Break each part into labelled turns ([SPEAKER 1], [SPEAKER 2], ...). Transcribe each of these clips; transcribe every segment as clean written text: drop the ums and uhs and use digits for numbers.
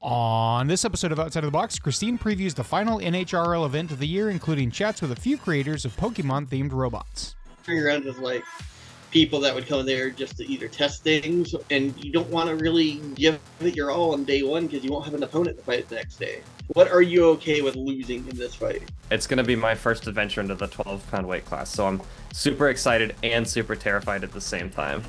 [SPEAKER 1] On this episode of Outside of the Box, Christine previews the final NHRL event of the year, including chats with a few creators of Pokemon-themed robots.
[SPEAKER 2] Around with like people that would come there just to either test things, and you don't want to really give it your all on day one because you won't have an opponent to fight the next day. What are you okay with losing in this fight?
[SPEAKER 3] It's going to be my first adventure into the 12-pound weight class, so I'm super excited and super terrified at the same time.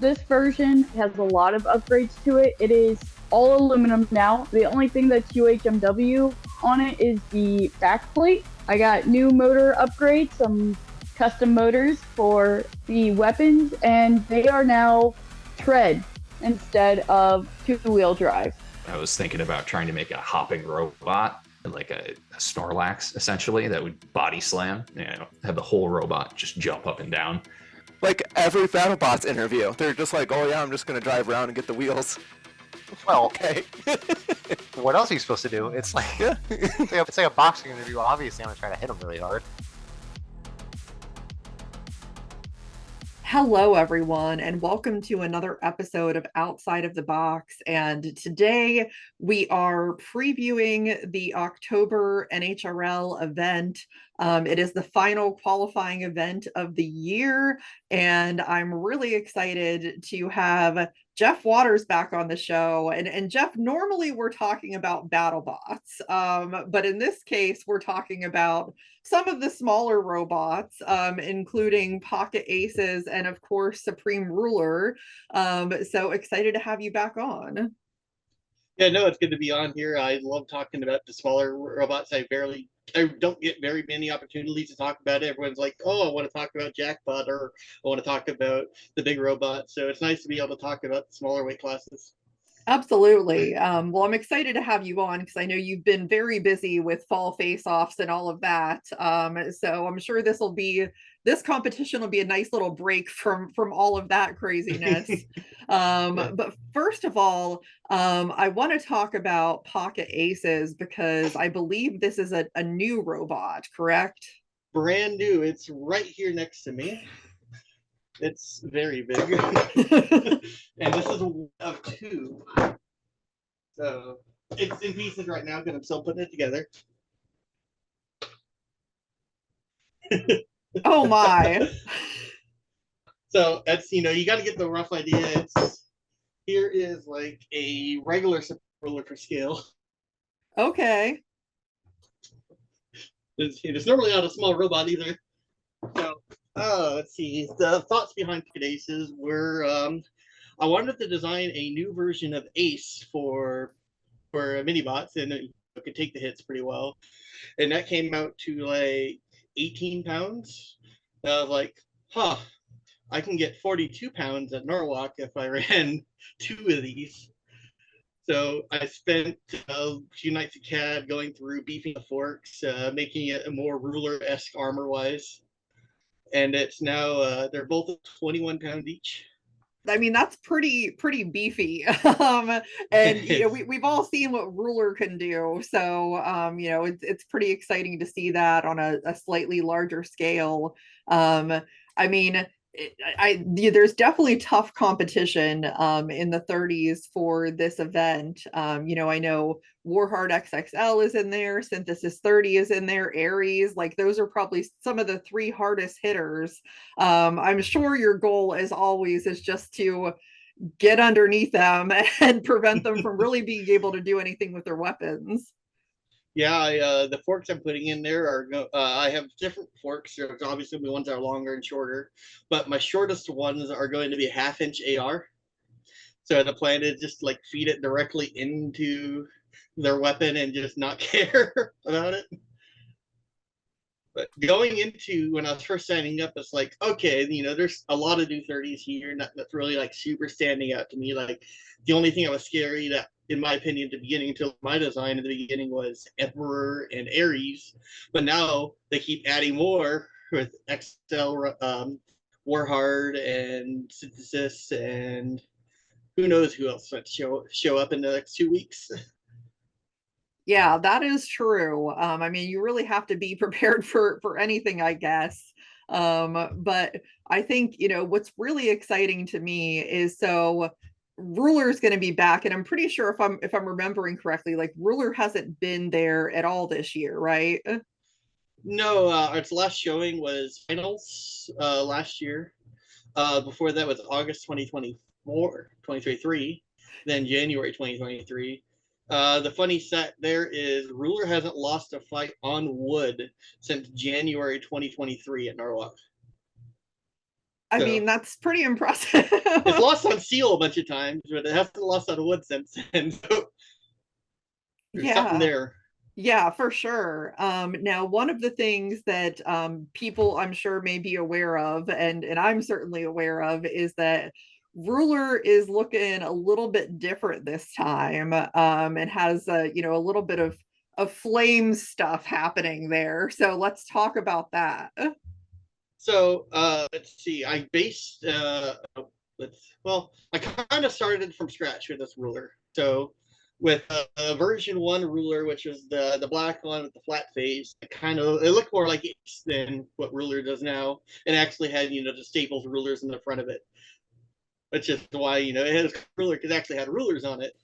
[SPEAKER 4] This version has a lot of upgrades to it. It is all aluminum now. The only thing that's UHMW on it is the backplate. I got new motor upgrades, some custom motors for the weapons, and they are now tread instead of two-wheel drive.
[SPEAKER 5] I was thinking about trying to make a hopping robot, like a Snorlax, essentially, that would body slam, have the whole robot just jump up and down.
[SPEAKER 6] Like every BattleBots interview, they're just like, oh yeah, I'm just going to drive around and get the wheels.
[SPEAKER 7] Well,
[SPEAKER 6] okay.
[SPEAKER 7] What else are you supposed to do? It's like, it's like a boxing interview. Obviously, I'm going to try to hit him really hard.
[SPEAKER 8] Hello, everyone, and welcome to another episode of Outside of the Box. And today we are previewing the October NHRL event. It is the final qualifying event of the year, and I'm really excited to have Jeff Waters back on the show. And Jeff, normally we're talking about BattleBots, but in this case, we're talking about some of the smaller robots, including Pocket Aces and, of course, Supreme Ruler. So excited to have you back on.
[SPEAKER 2] Yeah, no, it's good to be on here. I love talking about the smaller robots. I don't get very many opportunities to talk about it. Everyone's like, oh, I want to talk about Jackpot, or I want to talk about the big robots. So it's nice to be able to talk about the smaller weight classes.
[SPEAKER 8] Absolutely. Well, I'm excited to have you on because I know you've been very busy with fall face-offs and all of that. So I'm sure this competition will be a nice little break from all of that craziness. But first of all, I want to talk about Pocket Aces because I believe this is a new robot, correct?
[SPEAKER 2] Brand new. It's right here next to me. It's very big. And this is one of two. So it's in pieces right now because I'm still putting it together.
[SPEAKER 8] Oh my.
[SPEAKER 2] So that's, you got to get the rough idea. Here is like a regular ruler for scale.
[SPEAKER 8] Okay.
[SPEAKER 2] It's normally not a small robot either. So let's see. The thoughts behind Pocket Aces were I wanted to design a new version of Ace for mini-bots, and it could take the hits pretty well. And that came out to like 18 pounds. I was like, I can get 42 pounds at Norwalk if I ran two of these. So I spent a few nights at CAD going through beefing the forks, making it a more ruler-esque armor-wise. And it's now, they're both 21 pounds each.
[SPEAKER 8] I mean, that's pretty beefy. And we've all seen what Ruler can do. So it's pretty exciting to see that on a slightly larger scale. I mean, there's definitely tough competition in the 30s for this event. I know Warheart XXL is in there, Synthesis 30 is in there, Ares, like those are probably some of the three hardest hitters. I'm sure your goal, as always, is just to get underneath them and prevent them from really being able to do anything with their weapons.
[SPEAKER 2] Yeah, the forks I'm putting in there are, I have different forks. There's obviously the ones that are longer and shorter, but my shortest ones are going to be a 1/2-inch AR. So the plan is just like feed it directly into their weapon and just not care about it. But going into when I was first signing up, it's like, okay, there's a lot of new 30s here. That's really like super standing out to me. Like the only thing that was scary that, in my opinion, at the beginning, until my design at the beginning, was Emperor and Ares. But now they keep adding more with XL, Warheart, and Synthesis, and who knows who else might show up in the next 2 weeks.
[SPEAKER 8] Yeah, that is true. I mean, you really have to be prepared for anything, I guess. But I think, what's really exciting to me is, so Ruler's going to be back, and I'm pretty sure if I'm remembering correctly, like Ruler hasn't been there at all this year, right?
[SPEAKER 2] No, its last showing was finals last year. Before that was August 2023, then January 2023. The funny stat there is Ruler hasn't lost a fight on wood since January 2023 at Norwalk.
[SPEAKER 8] I mean, that's pretty impressive.
[SPEAKER 2] It's lost on seal a bunch of times, but it hasn't lost on wood since then. So there's something there.
[SPEAKER 8] Yeah, for sure. Now, one of the things that people I'm sure may be aware of, and I'm certainly aware of, is that Ruler is looking a little bit different this time, and has a little bit of flame stuff happening there. So let's talk about that.
[SPEAKER 2] So let's see. I based I kind of started from scratch with this ruler. So with version 1 ruler, which was the black one with the flat face, it looked more like Ace than what ruler does now. It actually had the Staples rulers in the front of it, which is why it has ruler because it actually had rulers on it.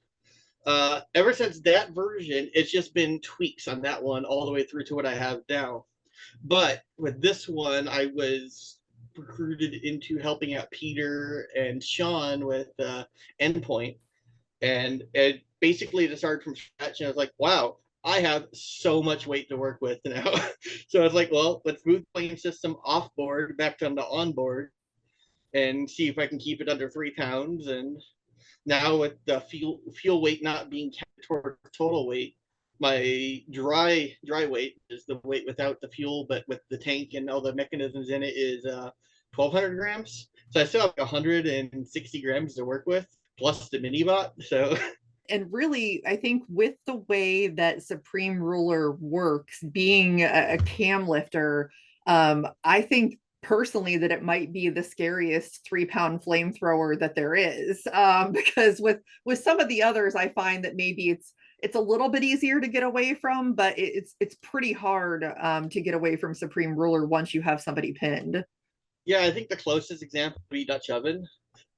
[SPEAKER 2] Ever since that version, it's just been tweaks on that one all the way through to what I have now. But with this one, I was recruited into helping out Peter and Sean with Endpoint. And it basically to start from scratch. And I was like, wow, I have so much weight to work with now. So I was like, well, let's move the plane system off board back to on board and see if I can keep it under 3 pounds. And now with the fuel weight not being kept toward total weight, my dry weight is the weight without the fuel, but with the tank and all the mechanisms in it is 1,200 grams. So I still have 160 grams to work with, plus the mini bot. So.
[SPEAKER 8] And really, I think with the way that Supreme Ruler works, being a cam lifter, I think personally that it might be the scariest 3-pound flamethrower that there is, because with some of the others, I find that maybe it's a little bit easier to get away from, but it's pretty hard to get away from Supreme Ruler once you have somebody pinned.
[SPEAKER 2] Yeah, I think the closest example would be Dutch Oven.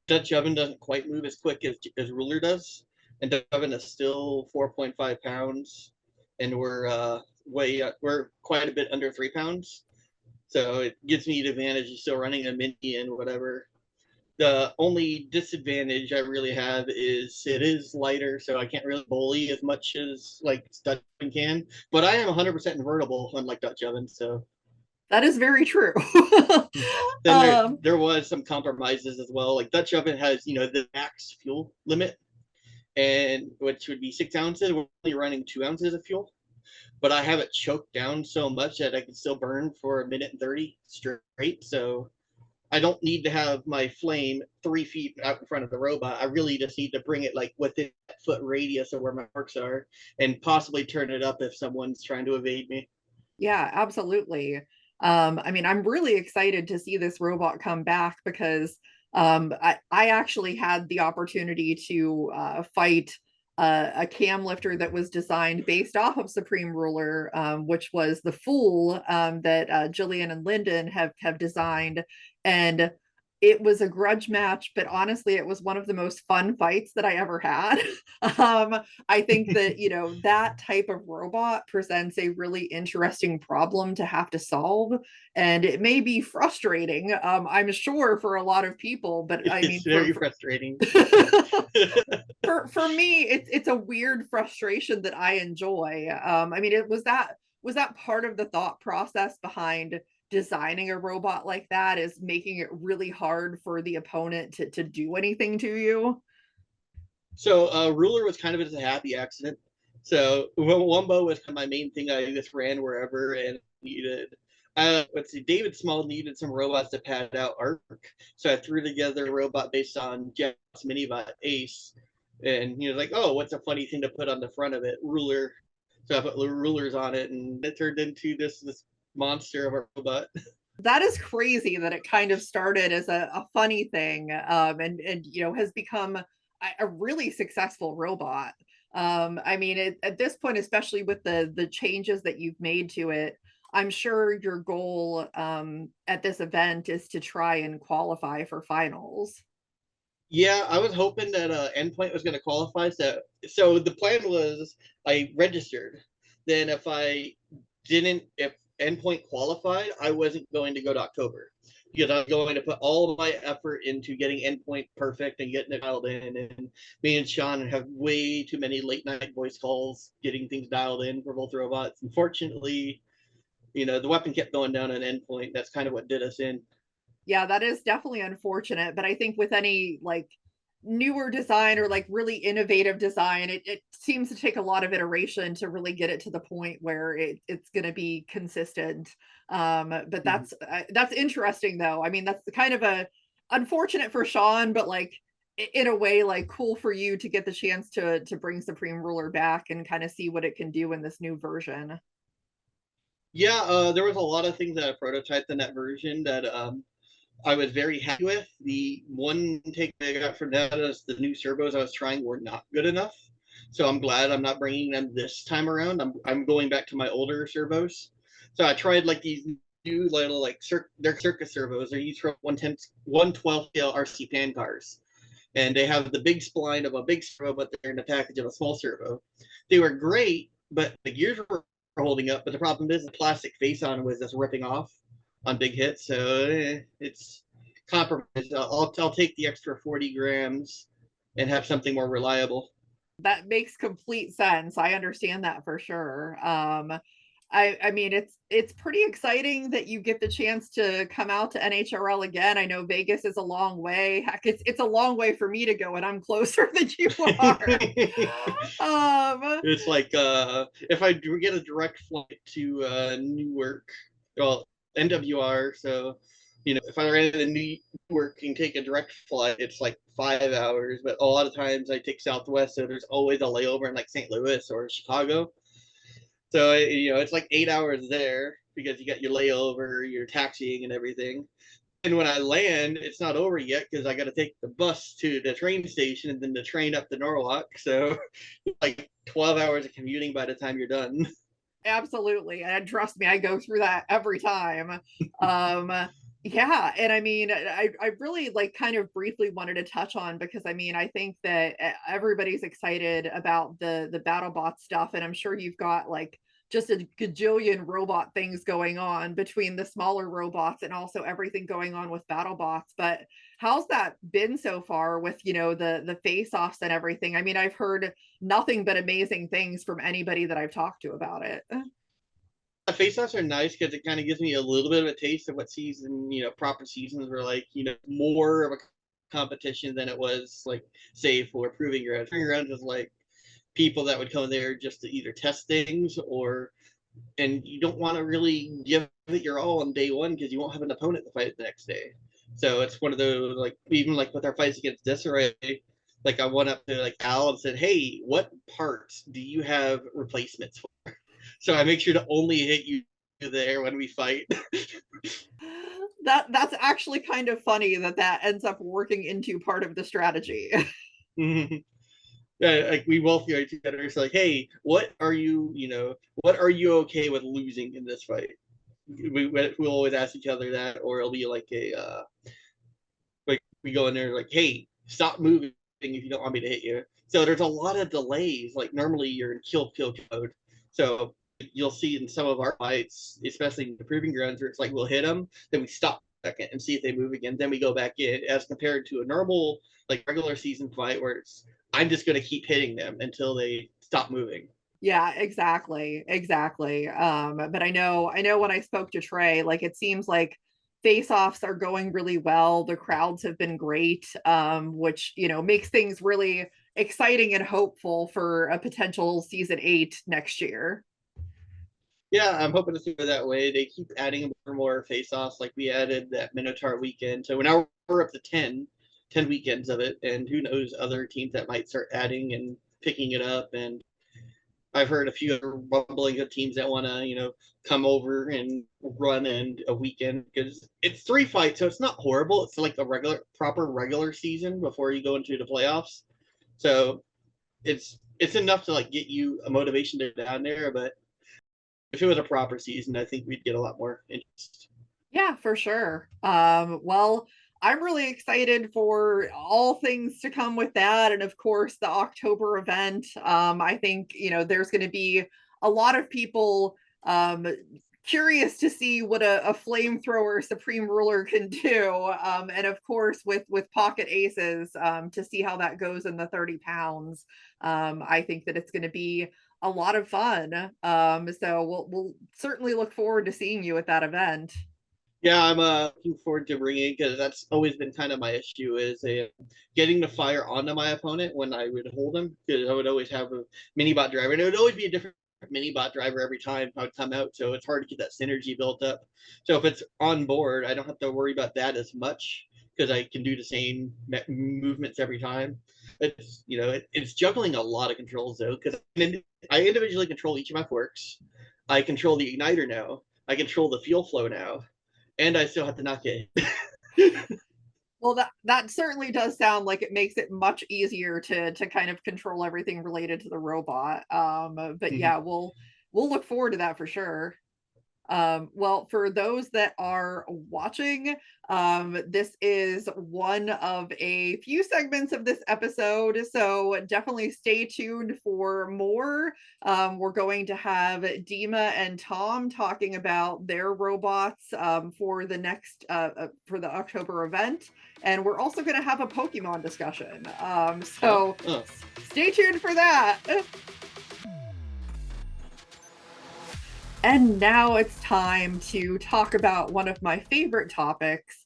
[SPEAKER 2] Dutch Oven doesn't quite move as quick as Ruler does, and Dutch Oven is still 4.5 pounds, and we're quite a bit under 3 pounds. So it gives me the advantage of still running a mini and whatever. The only disadvantage I really have is it is lighter, so I can't really bully as much as like Dutch Oven can. But I am 100% invertible, unlike Dutch Oven, so.
[SPEAKER 8] That is very true.
[SPEAKER 2] Then there was some compromises as well. Like Dutch Oven has, the max fuel limit, and which would be 6 ounces. We're only running 2 ounces of fuel, but I have it choked down so much that I can still burn for 1:30 straight. So I don't need to have my flame 3 feet out in front of the robot. I really just need to bring it like within that foot radius of where my marks are, and possibly turn it up if someone's trying to evade me.
[SPEAKER 8] Yeah, absolutely. I mean, I'm really excited to see this robot come back because I actually had the opportunity to fight a cam lifter that was designed based off of Supreme Ruler, which was the Fool that Jillian and Lyndon have designed. And it was a grudge match, but honestly, it was one of the most fun fights that I ever had. I think that, that type of robot presents a really interesting problem to have to solve. And it may be frustrating, I'm sure, for a lot of people, but I mean,
[SPEAKER 2] it's very frustrating.
[SPEAKER 8] for me, it's a weird frustration that I enjoy. I mean, was that part of the thought process behind designing a robot like that, is making it really hard for the opponent to do anything to you?
[SPEAKER 2] So Ruler was kind of a happy accident. So Wumbo was kind of my main thing. I just ran wherever and needed. Let's see, David Small needed some robots to pad out Arc. So I threw together a robot based on Jeff's minibot Ace. And he was like, oh, what's a funny thing to put on the front of it? Ruler. So I put rulers on it, and it turned into this monster of a robot.
[SPEAKER 8] That is crazy that it kind of started as a funny thing, and has become a really successful robot. I mean, at this point, especially with the changes that you've made to it, I'm sure your goal at this event is to try and qualify for finals.
[SPEAKER 2] Yeah, I was hoping that Endpoint was going to qualify. So the plan was I registered. Then if Endpoint qualified, I wasn't going to go to October because I was going to put all my effort into getting Endpoint perfect and getting it dialed in. And me and Sean have way too many late night voice calls getting things dialed in for both robots. Unfortunately, the weapon kept going down on Endpoint. That's kind of what did us in.
[SPEAKER 8] Yeah, that is definitely unfortunate. But I think with any like newer design or like really innovative design, it seems to take a lot of iteration to really get it to the point where it's going to be consistent. But that's interesting though. I mean, that's kind of a unfortunate for Sean, but like in a way, like cool for you to get the chance to bring Supreme Ruler back and kind of see what it can do in this new version.
[SPEAKER 2] Yeah, there was a lot of things that I prototyped in that version that I was very happy with. The one take I got from that is the new servos I was trying were not good enough. So I'm glad I'm not bringing them this time around. I'm going back to my older servos. So I tried like these new little they're circus servos. They're used for 112 scale RC pan cars. And they have the big spline of a big servo, but they're in the package of a small servo. They were great, but the gears were holding up. But the problem is the plastic face on was just ripping off on big hits. So it's compromised. I'll take the extra 40 grams and have something more reliable.
[SPEAKER 8] That makes complete sense. I understand that for sure. I mean, it's pretty exciting that you get the chance to come out to NHRL again. I know Vegas is a long way. Heck, it's a long way for me to go, and I'm closer than you are.
[SPEAKER 2] It's like if I get a direct flight to Newark, well, NWR. So if I ran into Newark and take a direct flight, it's like 5 hours. But a lot of times I take Southwest, so there's always a layover in like St. Louis or Chicago. So it's like 8 hours there because you got your layover, your taxiing, and everything. And when I land, it's not over yet because I got to take the bus to the train station and then the train up to Norwalk. So like 12 hours of commuting by the time you're done.
[SPEAKER 8] Absolutely. And trust me, I go through that every time. Yeah. And I mean, I really like kind of briefly wanted to touch on because I mean, I think that everybody's excited about the BattleBot stuff. And I'm sure you've got like just a gajillion robot things going on between the smaller robots and also everything going on with BattleBots. But how's that been so far with, the face-offs and everything? I mean, I've heard nothing but amazing things from anybody that I've talked to about it.
[SPEAKER 2] Face-offs are nice because it kind of gives me a little bit of a taste of what proper seasons were like, more of a competition than it was like, say, for Proving Grounds. Proving Grounds was like people that would come there just to either test things and you don't want to really give it your all on day one because you won't have an opponent to fight the next day. So it's one of those, like, even like with our fights against Disarray, like I went up to like Al and said, hey, what parts do you have replacements for? So I make sure to only hit you there when we fight.
[SPEAKER 8] That's actually kind of funny that ends up working into part of the strategy.
[SPEAKER 2] Like we both go together. It's like, hey, what are you okay with losing in this fight? We'll always ask each other that, or it'll be like like we go in there like, hey, stop moving if you don't want me to hit you. So there's a lot of delays. Like normally you're in kill mode. So you'll see in some of our fights, especially in the Proving Grounds, where it's like we'll hit them, then we stop a second and see if they move again, then we go back in, as compared to a normal like regular season fight where I'm just going to keep hitting them until they stop moving.
[SPEAKER 8] Yeah, exactly. But I know when I spoke to Trey, like it seems like face-offs are going really well. The crowds have been great, which makes things really exciting and hopeful for a potential season 8 next year.
[SPEAKER 2] Yeah, I'm hoping to see it that way. They keep adding more face-offs, like we added that Minotaur weekend. So now we're up to 10 weekends of it, and who knows other teams that might start adding and picking it up. And I've heard a few other bubbling of teams that want to, come over and run in a weekend because it's 3 fights, so it's not horrible. It's like a proper regular season before you go into the playoffs. So it's enough to like get you a motivation to down there. But if it was a proper season, I think we'd get a lot more interest.
[SPEAKER 8] Yeah, for sure. Well, I'm really excited for all things to come with that. And of course, the October event. I think, there's going to be a lot of people curious to see what a flamethrower Supreme Ruler can do. And of course, with pocket aces, to see how that goes in the 30 pounds. I think that it's going to be a lot of fun. So we'll certainly look forward to seeing you at that event.
[SPEAKER 2] Yeah, I'm looking forward to bringing, because that's always been kind of my issue, is getting the fire onto my opponent when I would hold him, because I would always have a mini bot driver, and it would always be a different mini bot driver every time I would come out, so it's hard to get that synergy built up. So if it's on board, I don't have to worry about that as much, because I can do the same movements every time. It's it's juggling a lot of controls though, because I individually control each of my forks. I control the igniter now. I control the fuel flow now. And I still have to knock it.
[SPEAKER 8] Well, that certainly does sound like it makes it much easier to kind of control everything related to the robot. But yeah, we'll look forward to that for sure. Well, for those that are watching, this is one of a few segments of this episode, so definitely stay tuned for more. We're going to have Dima and Tom talking about their robots for the next for the October event, and we're also going to have a Pokemon discussion. So stay tuned for that. And now it's time to talk about one of my favorite topics.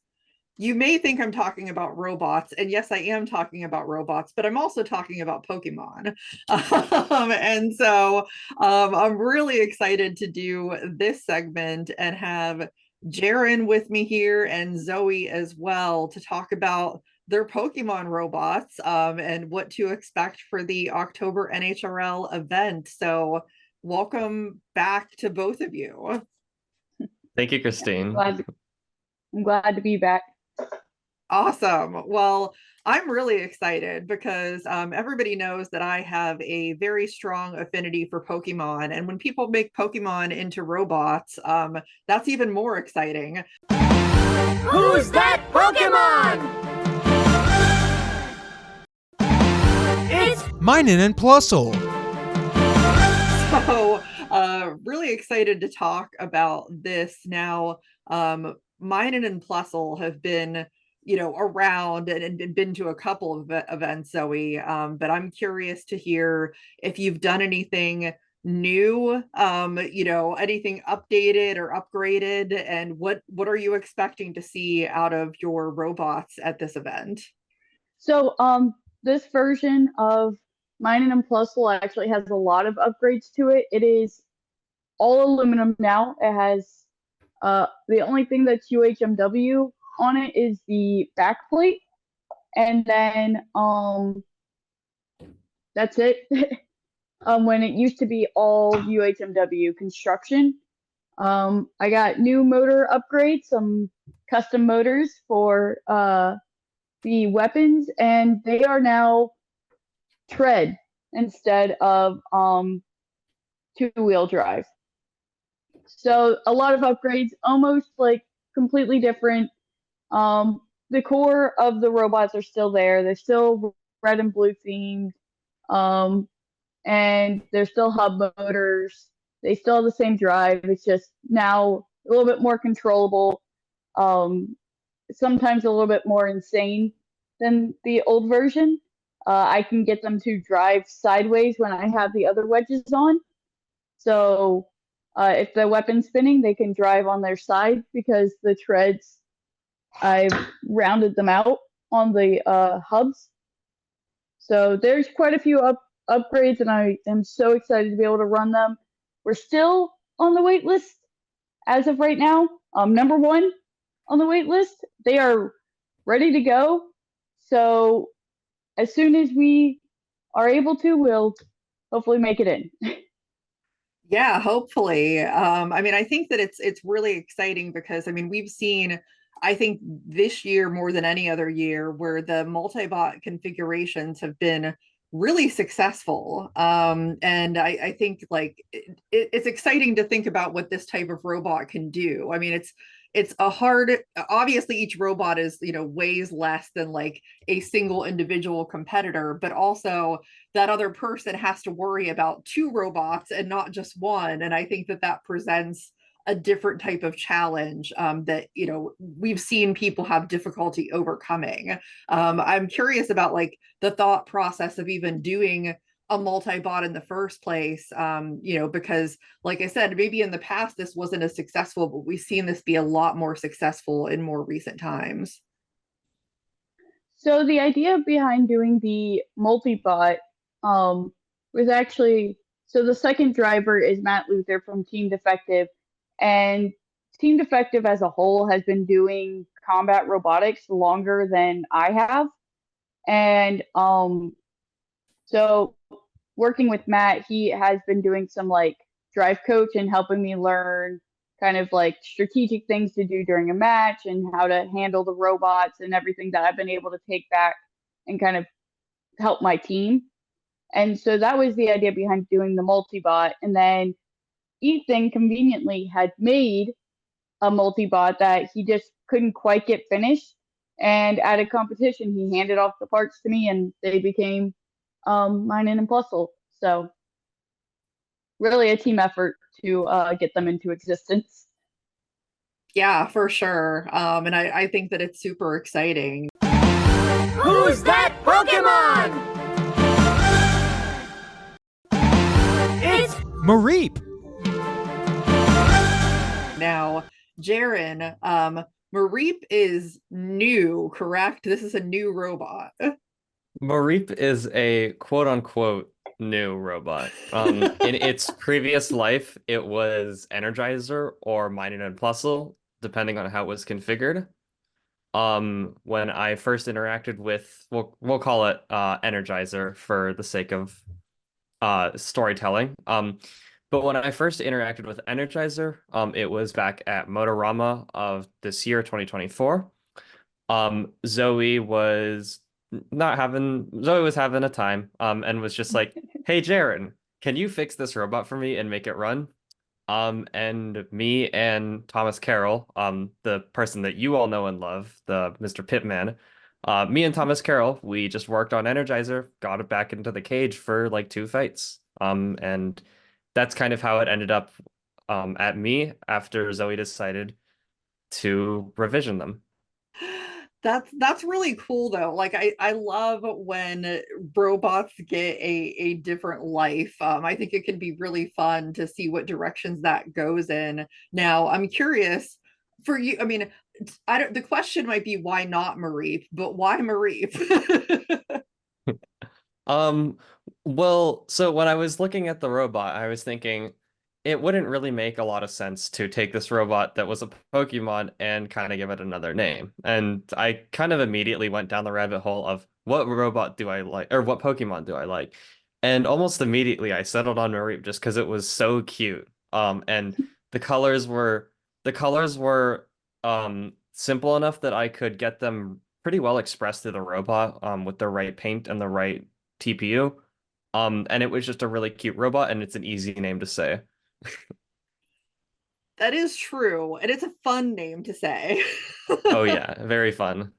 [SPEAKER 8] You may think I'm talking about robots, and yes, I am talking about robots, but I'm also talking about Pokemon. And so I'm really excited to do this segment and have Jaaron with me here and Zoe as well to talk about their Pokemon robots and what to expect for the October NHRL event. So welcome back to both of you.
[SPEAKER 3] Thank you, Christine.
[SPEAKER 4] I'm glad to be back.
[SPEAKER 8] Awesome. Well, I'm really excited because everybody knows that I have a very strong affinity for Pokemon. And when people make Pokemon into robots, that's even more exciting.
[SPEAKER 9] Who's that Pokemon? It's
[SPEAKER 1] Minen and Plusle.
[SPEAKER 8] So really excited to talk about this now. Minen and Plusle have been, around and been to a couple of events, Zoe. But I'm curious to hear if you've done anything new, anything updated or upgraded, and what are you expecting to see out of your robots at this event?
[SPEAKER 4] So this version of Minen and Plusle actually has a lot of upgrades to it. It is all aluminum now. It has the only thing that's UHMW on it is the back plate, and then that's it. When it used to be all UHMW construction, I got new motor upgrades, some custom motors for the weapons, and they are now tread instead of two-wheel drive. So a lot of upgrades, almost like completely different. The core of the robots are still there. They're still red and blue themed. And they're still hub motors. They still have the same drive. It's just now a little bit more controllable. Sometimes a little bit more insane than the old version. I can get them to drive sideways when I have the other wedges on. So if the weapon's spinning, they can drive on their side because the treads, I've rounded them out on the hubs. So there's quite a few upgrades, and I am so excited to be able to run them. We're still on the wait list as of right now. Number one on the wait list. They are ready to go. So as soon as we are able to, we'll hopefully make it in.
[SPEAKER 8] Yeah, hopefully. I think that it's really exciting because we've seen, I think this year more than any other year, where the multi-bot configurations have been really successful. And I think it's exciting to think about what this type of robot can do. It's it's a hard, obviously each robot is, weighs less than like a single individual competitor, but also that other person has to worry about two robots and not just one. And I think that presents a different type of challenge that we've seen people have difficulty overcoming. I'm curious about like the thought process of even doing a multi-bot in the first place, because like I said, maybe in the past this wasn't as successful, but we've seen this be a lot more successful in more recent times.
[SPEAKER 4] So the idea behind doing the multi-bot was actually, so the second driver is Matt Luther from Team Defective, and Team Defective as a whole has been doing combat robotics longer than I have. And so working with Matt, he has been doing some like drive coach and helping me learn kind of like strategic things to do during a match and how to handle the robots and everything that I've been able to take back and kind of help my team. And so that was the idea behind doing the multi-bot. And then Ethan conveniently had made a multi-bot that he just couldn't quite get finished. And at a competition, he handed off the parts to me and they became mine and Impulsal. So really a team effort to get them into existence.
[SPEAKER 8] Yeah, for sure. And I think that it's super exciting.
[SPEAKER 9] Who's that Pokemon? It's
[SPEAKER 1] Mareep.
[SPEAKER 8] Now, Jaaron, Mareep is new, correct? This is a new robot.
[SPEAKER 3] Mareep is a quote-unquote new robot. In its previous life, it was Energizer or Mining and Plusle, depending on how it was configured. When I first interacted with, we'll call it Energizer for the sake of storytelling. But when I first interacted with Energizer, it was back at Motorama of this year, 2024. Zoe was having a time, and was just like, hey, Jaaron, can you fix this robot for me and make it run? And me and Thomas Carroll, the person that you all know and love, the Mr. Pitman, me and Thomas Carroll, we just worked on Energizer, got it back into the cage for like 2 fights. And that's kind of how it ended up at me after Zoe decided to revision them.
[SPEAKER 8] That's really cool though. Like I love when robots get a different life. I think it can be really fun to see what directions that goes in. Now, I'm curious for you. I mean, the question might be why not Mareep, but why Mareep?
[SPEAKER 3] Well, so when I was looking at the robot, I was thinking it wouldn't really make a lot of sense to take this robot that was a Pokemon and kind of give it another name. And I kind of immediately went down the rabbit hole of what robot do I like, or what Pokemon do I like? And almost immediately I settled on Mareep just because it was so cute. And the colors were simple enough that I could get them pretty well expressed through the robot with the right paint and the right TPU. And it was just a really cute robot, and it's an easy name to say.
[SPEAKER 8] That is true, and it's a fun name to say.
[SPEAKER 3] Oh yeah, very fun.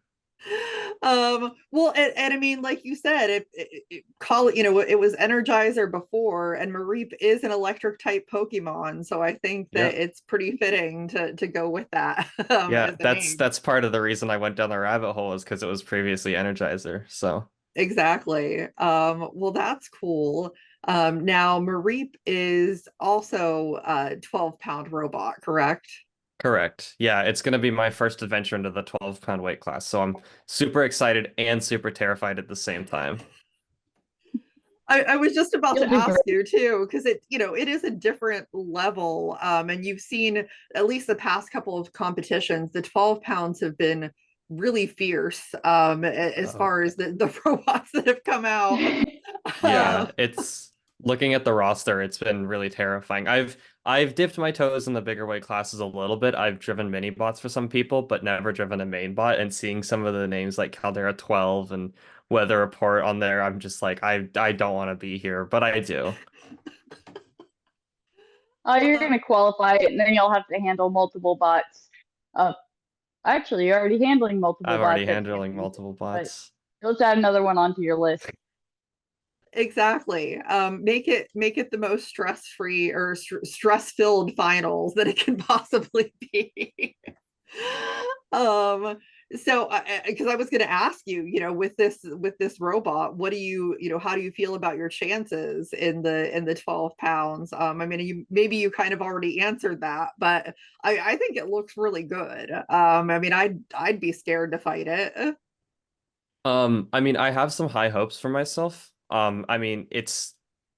[SPEAKER 8] Well, and I mean, like you said, it was Energizer before, and Mareep is an electric type Pokemon, so I think that it's pretty fitting to go with that.
[SPEAKER 3] Yeah, that's part of the reason I went down the rabbit hole, is because it was previously Energizer. So
[SPEAKER 8] exactly. Well, that's cool. Now Mareep is also a 12-pound robot, correct?
[SPEAKER 3] correct. Yeah, it's going to be my first adventure into the 12-pound weight class. So I'm super excited and super terrified at the same time.
[SPEAKER 8] I was just about
[SPEAKER 4] You'll
[SPEAKER 8] to
[SPEAKER 4] do
[SPEAKER 8] ask
[SPEAKER 4] great.
[SPEAKER 8] you too, because it is a different level. And you've seen at least the past couple of competitions, the 12 pounds have been really fierce as far as the robots that have come out.
[SPEAKER 3] Yeah, it's looking at the roster, it's been really terrifying. I've dipped my toes in the bigger weight classes a little bit. I've driven mini bots for some people, but never driven a main bot, and seeing some of the names like Caldera 12 and Weather Report on there, I'm just like, I don't want to be here, but I do.
[SPEAKER 4] You're going to qualify it, and then you'll have to handle multiple bots. Actually, you're already handling multiple
[SPEAKER 3] I'm
[SPEAKER 4] bots.
[SPEAKER 3] already
[SPEAKER 4] at
[SPEAKER 3] handling
[SPEAKER 4] champions,
[SPEAKER 3] multiple
[SPEAKER 4] but
[SPEAKER 3] bots.
[SPEAKER 4] let's add another one onto your list.
[SPEAKER 8] Exactly. Make it the most stress-free or stress-filled finals that it can possibly be. So because I was going to ask you, with this robot, what do you how do you feel about your chances in the 12 pounds? I mean, you kind of already answered that, but I think it looks really good. I mean, I'd be scared to fight it.
[SPEAKER 3] I mean, I have some high hopes for myself. I mean, it's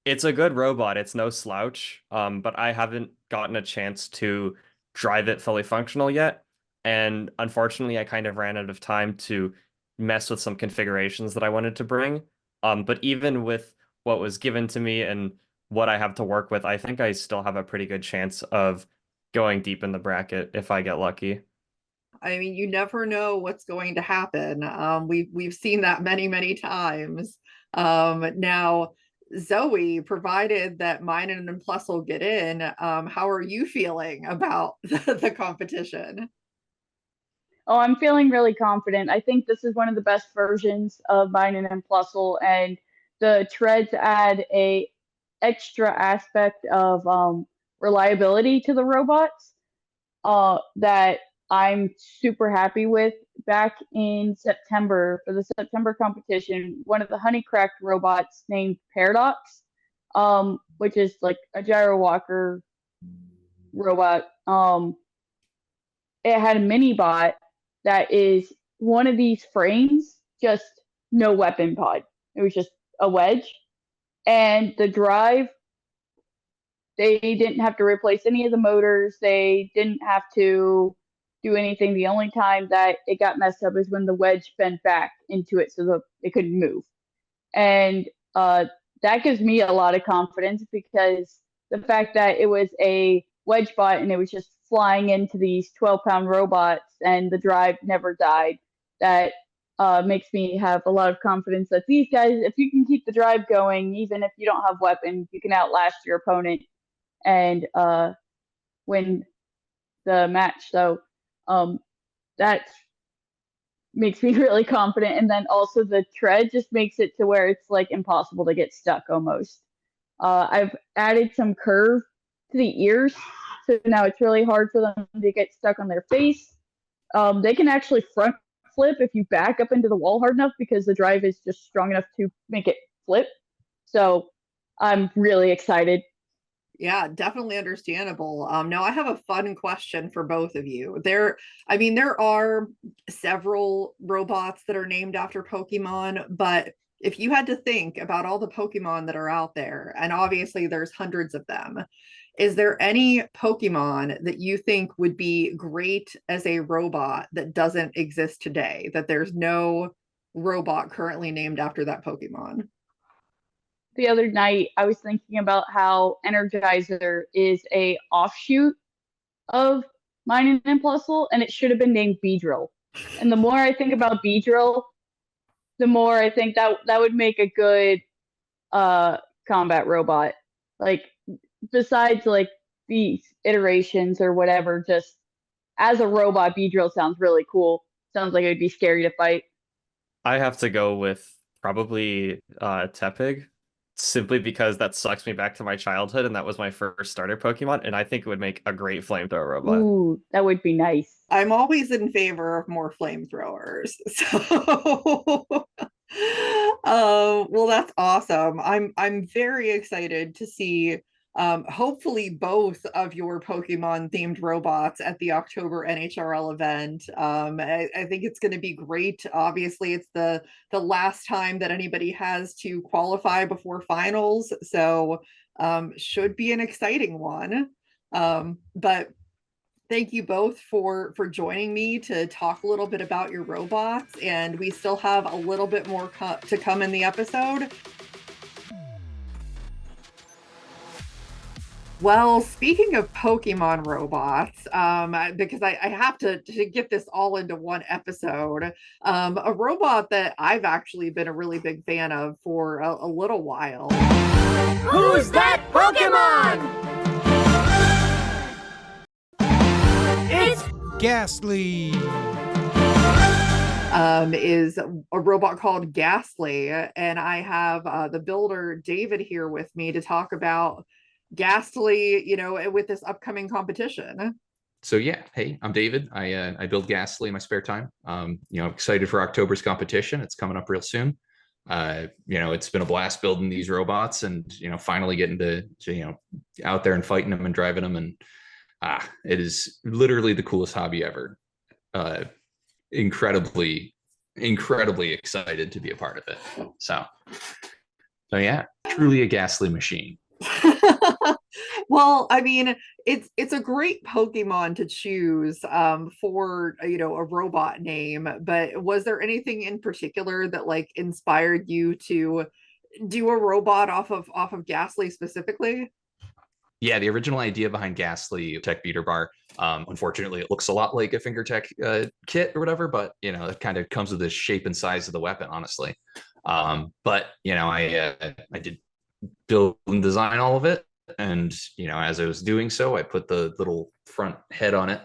[SPEAKER 3] a good robot. It's no slouch. But I haven't gotten a chance to drive it fully functional yet. And unfortunately, I kind of ran out of time to mess with some configurations that I wanted to bring. But even with what was given to me and what I have to work with, I think I still have a pretty good chance of going deep in the bracket if I get lucky.
[SPEAKER 8] I mean, you never know what's going to happen. We've seen that many times. Now, Zoe, provided that mine and Plus will get in, how are you feeling about the competition?
[SPEAKER 4] Oh, I'm feeling really confident. I think this is one of the best versions of Biden and Plusle, and the treads add a extra aspect of reliability to the robots that I'm super happy with. Back in September, for the September competition, one of the honeycracked robots named Paradox, which is like a gyro walker robot, it had a mini bot that is one of these frames, just no weapon pod. It was just a wedge. And the drive, they didn't have to replace any of the motors. They didn't have to do anything. The only time that it got messed up is when the wedge bent back into it so that it couldn't move. And that gives me a lot of confidence, because the fact that it was a wedge bot and it was just flying into these 12-pound robots and the drive never died, that makes me have a lot of confidence that these guys, if you can keep the drive going, even if you don't have weapons, you can outlast your opponent and win the match. So that makes me really confident. And then also the tread just makes it to where it's like impossible to get stuck almost. I've added some curve to the ears, so now it's really hard for them to get stuck on their face. They can actually front flip if you back up into the wall hard enough, because the drive is just strong enough to make it flip. So I'm really excited.
[SPEAKER 8] Yeah, definitely understandable. Now I have a fun question for both of you. There are several robots that are named after Pokemon, but if you had to think about all the Pokemon that are out there, and obviously there's hundreds of them, is there any Pokemon that you think would be great as a robot that doesn't exist today, that there's no robot currently named after that Pokemon?
[SPEAKER 4] The other night, I was thinking about how Energizer is a offshoot of Mine and Plusle, and it should have been named Beedrill. And the more I think about Beedrill, the more I think that would make a good combat robot. Like, besides like these iterations or whatever, just as a robot, Beedrill sounds really cool. Sounds like it'd be scary to fight.
[SPEAKER 3] I have to go with probably Tepig, simply because that sucks me back to my childhood, and that was my first starter Pokemon, and I think it would make a great flamethrower robot.
[SPEAKER 4] Ooh, that would be nice.
[SPEAKER 8] I'm always in favor of more flamethrowers. So well, that's awesome. I'm very excited to see hopefully both of your Pokemon themed robots at the October NHRL event. I think it's going to be great. Obviously, it's the last time that anybody has to qualify before finals, so should be an exciting one. But thank you both for joining me to talk a little bit about your robots, and we still have a little bit more to come in the episode. Well, speaking of Pokemon robots, because I have to get this all into one episode, a robot that I've actually been a really big fan of for a little while.
[SPEAKER 9] Who's that Pokemon? It's
[SPEAKER 1] Ghastly.
[SPEAKER 8] Is a robot called Ghastly, and I have the builder David here with me to talk about Ghastly, with this upcoming competition.
[SPEAKER 5] So yeah, hey, I'm David. I build Ghastly in my spare time. Excited for October's competition. It's coming up real soon. It's been a blast building these robots, and finally getting to out there and fighting them and driving them, and it is literally the coolest hobby ever. Incredibly excited to be a part of it. So yeah, truly a Ghastly machine.
[SPEAKER 8] Well, I mean, it's a great Pokemon to choose for a robot name, but was there anything in particular that like inspired you to do a robot off of Ghastly specifically?
[SPEAKER 5] Yeah, the original idea behind Ghastly Tech Beater Bar, unfortunately, it looks a lot like a FingerTech kit or whatever, but it kind of comes with the shape and size of the weapon, honestly. But I did build and design all of it, and as I was doing so, I put the little front head on it,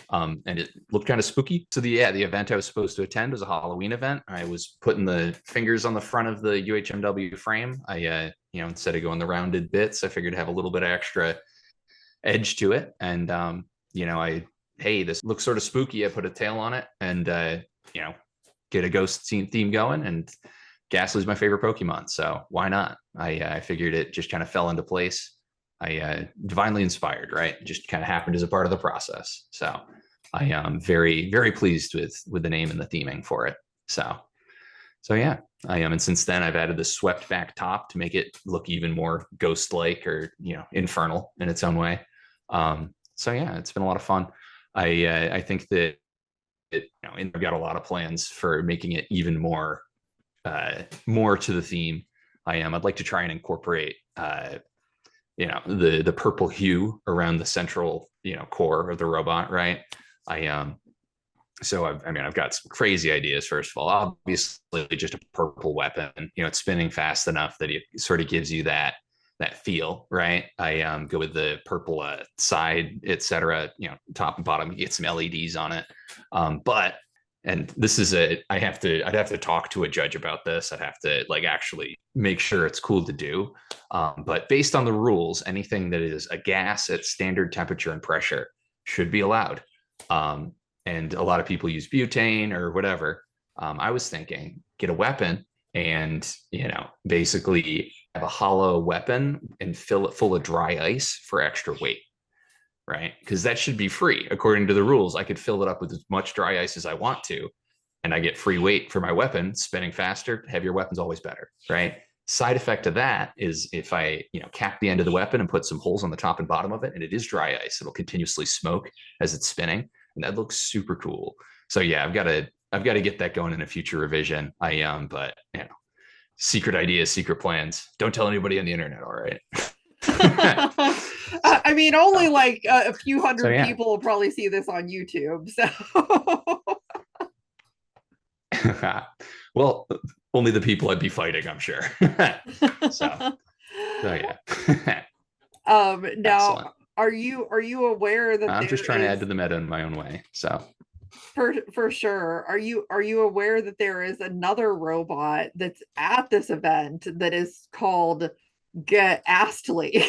[SPEAKER 5] and it looked kind of spooky. So the event I was supposed to attend was a Halloween event. I was putting the fingers on the front of the UHMW frame. I instead of going the rounded bits, I figured to have a little bit of extra edge to it. And this looks sort of spooky. I put a tail on it, and get a ghost theme going. And Ghastly's my favorite Pokemon, so why not? I figured it just kind of fell into place. I divinely inspired, right? It just kind of happened as a part of the process. So I am very, very pleased with the name and the theming for it. So yeah, I am. And since then I've added the swept back top to make it look even more ghost-like, or, infernal in its own way. So yeah, it's been a lot of fun. I think that and I've got a lot of plans for making it even more to the theme. I'd like to try and incorporate the purple hue around the central core of the robot, right? I've got some crazy ideas. First of all, obviously just a purple weapon, it's spinning fast enough that it sort of gives you that feel, right? I go with the purple side, etc. Top and bottom, you get some LEDs on it. And this is I'd have to talk to a judge about this. I'd have to actually make sure it's cool to do. But based on the rules, anything that is a gas at standard temperature and pressure should be allowed. And a lot of people use butane or whatever. I was thinking, get a weapon and, basically have a hollow weapon and fill it full of dry ice for extra weight. Right? Because that should be free. According to the rules, I could fill it up with as much dry ice as I want to, and I get free weight for my weapon. Spinning faster, heavier weapon's always better, right? Side effect of that is if I, cap the end of the weapon and put some holes on the top and bottom of it, and it is dry ice, it'll continuously smoke as it's spinning, and that looks super cool. So yeah, I've got to get that going in a future revision. But secret ideas, secret plans. Don't tell anybody on the internet, all right?
[SPEAKER 8] I mean, only a few hundred people will probably see this on YouTube. So,
[SPEAKER 5] well, only the people I'd be fighting, I'm sure. so yeah.
[SPEAKER 8] Now,
[SPEAKER 5] excellent.
[SPEAKER 8] Are you aware that
[SPEAKER 5] I'm just trying to add to the meta in my own way? So,
[SPEAKER 8] for sure, are you aware that there is another robot that's at this event that is called Ghastly?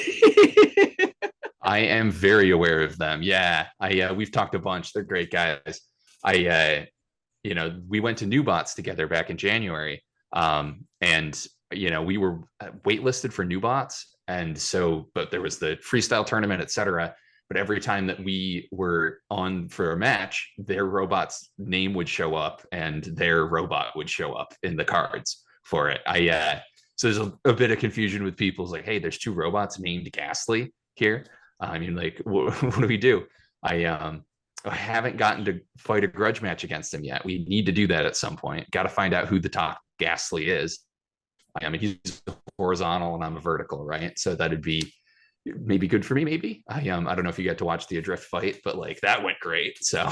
[SPEAKER 5] I am very aware of them. Yeah, we've talked a bunch. They're great guys. We went to Newbots together back in January, and we were waitlisted for Newbots, and so, but there was the freestyle tournament, etc. But every time that we were on for a match, their robot's name would show up, and their robot would show up in the cards for it. So there's a bit of confusion with people. It's like, hey, there's two robots named Ghastly here. I mean, what do we do? I haven't gotten to fight a grudge match against him yet. We need to do that at some point. Got to find out who the top Ghastly is. I mean, he's horizontal and I'm a vertical, right? So that'd be maybe good for me, maybe. I don't know if you got to watch the Adrift fight, but that went great. So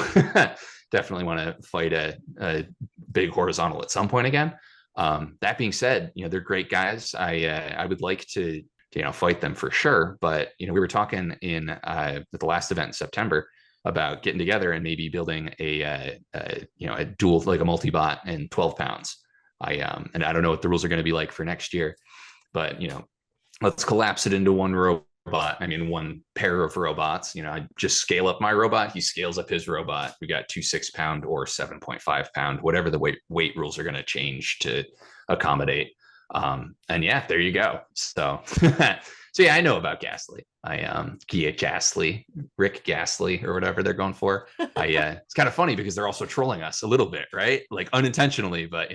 [SPEAKER 5] definitely want to fight a big horizontal at some point again. That being said, they're great guys. I would like to fight them for sure. But we were talking at the last event in September. about getting together and maybe building a dual, like a multi-bot and 12 pounds. And I don't know what the rules are going to be like for next year, but let's collapse it into one robot. I mean, one pair of robots. I just scale up my robot. He scales up his robot. We got 2 6-pound or 7.5 pound, whatever the weight rules are going to change to accommodate. And yeah, there you go. So, so yeah, I know about Ghastly. Gia Ghastly, Rick Ghastly, or whatever they're going for. It's kind of funny because they're also trolling us a little bit, right? Like unintentionally, but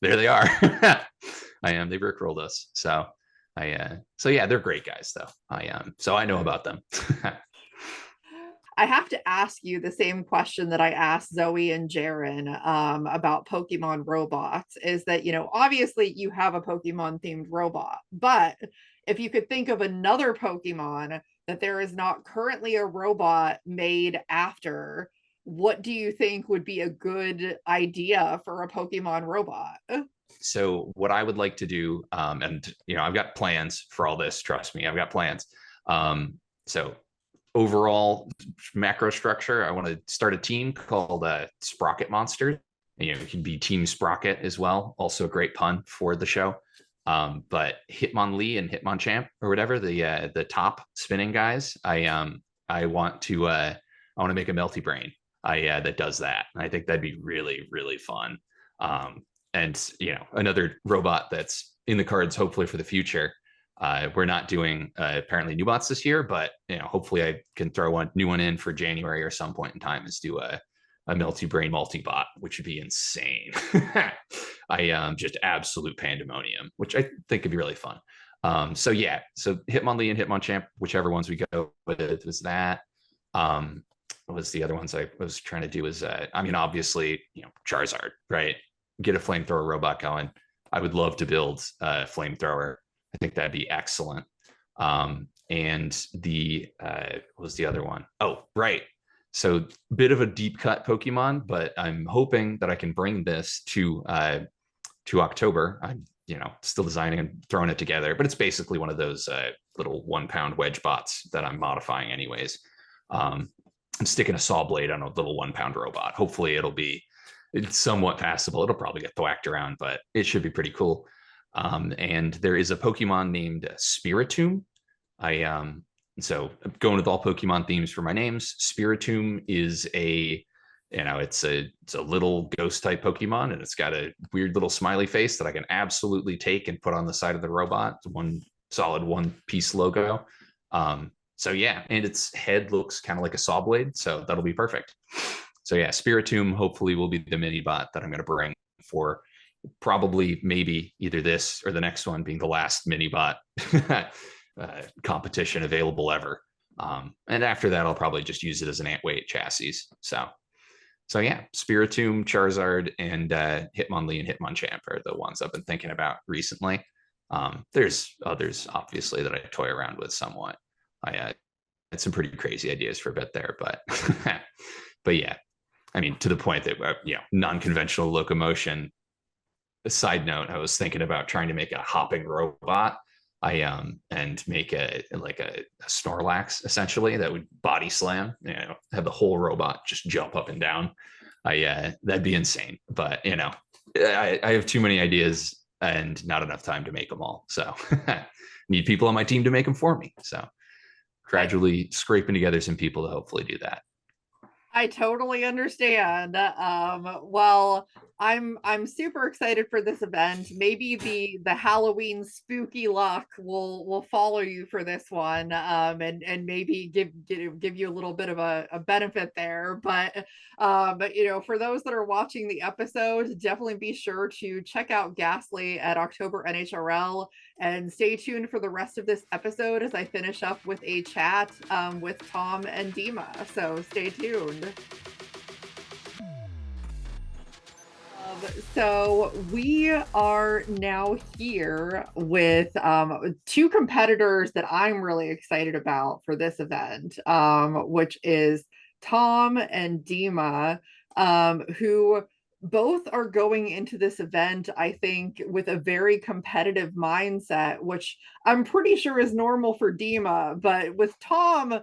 [SPEAKER 5] there they are. They rickrolled us. So so yeah, they're great guys though. So I know about them.
[SPEAKER 8] I have to ask you the same question that I asked Zoe and Jaaron about Pokemon robots, is that, obviously you have a Pokemon themed robot, but if you could think of another Pokemon that there is not currently a robot made after, what do you think would be a good idea for a Pokemon robot?
[SPEAKER 5] So what I would like to do, and I've got plans for all this, trust me, I've got plans. So overall macro structure, I want to start a team called Sprocket Monsters. It can be Team Sprocket as well. Also a great pun for the show. But Hitmonlee and Hitmonchamp or whatever, the top spinning guys, I want to make a Melty Brain that does that. I think that'd be really, really fun. And another robot that's in the cards, hopefully for the future. We're not doing apparently new bots this year, but hopefully I can throw one new one in for January or some point in time, is do a Melty Brain multi-bot, which would be insane. Just absolute pandemonium, which I think could be really fun. So Hitmonlee and Hitmonchamp, whichever ones we go with, was that. What was the other ones I was trying to do? Is obviously Charizard, right? Get a flamethrower robot going. I would love to build a flamethrower. I think that'd be excellent. And the what was the other one? Oh, right. So bit of a deep cut Pokemon, but I'm hoping that I can bring this to October. I'm still designing and throwing it together, but it's basically one of those little 1-pound wedge bots that I'm modifying anyways. I'm sticking a saw blade on a little 1-pound robot. Hopefully it's somewhat passable. It'll probably get thwacked around, but it should be pretty cool. And there is a Pokemon named Spiritomb. So I'm going with all Pokemon themes for my names. Spiritomb is it's a little ghost type Pokemon, and it's got a weird little smiley face that I can absolutely take and put on the side of the robot. It's one solid one-piece logo. So yeah, and its head looks kind of like a saw blade, so that'll be perfect. So yeah, Spiritomb hopefully will be the mini bot that I'm going to bring for probably maybe either this or the next one being the last mini bot competition available ever. And after that, I'll probably just use it as an ant-weight chassis. So yeah, Spiritomb, Charizard, and Hitmonlee and Hitmonchamp are the ones I've been thinking about recently. There's others, obviously, that I toy around with somewhat. I had some pretty crazy ideas for a bit there, but but yeah. To the point that, non-conventional locomotion. A side note, I was thinking about trying to make a hopping robot. And make a Snorlax essentially that would body slam, have the whole robot just jump up and down. That'd be insane. But I have too many ideas and not enough time to make them all. So need people on my team to make them for me. So gradually scraping together some people to hopefully do that.
[SPEAKER 8] I totally understand. Well, I'm super excited for this event. Maybe the Halloween spooky luck will follow you for this one, and maybe give you a little bit of a benefit there. But for those that are watching the episode, definitely be sure to check out Ghastly at October NHRL, and stay tuned for the rest of this episode as I finish up with a chat with Tom and Dima. So stay tuned. So we are now here with two competitors that I'm really excited about for this event, which is Tom and Dima, who both are going into this event, I think, with a very competitive mindset, which I'm pretty sure is normal for Dima. But with Tom,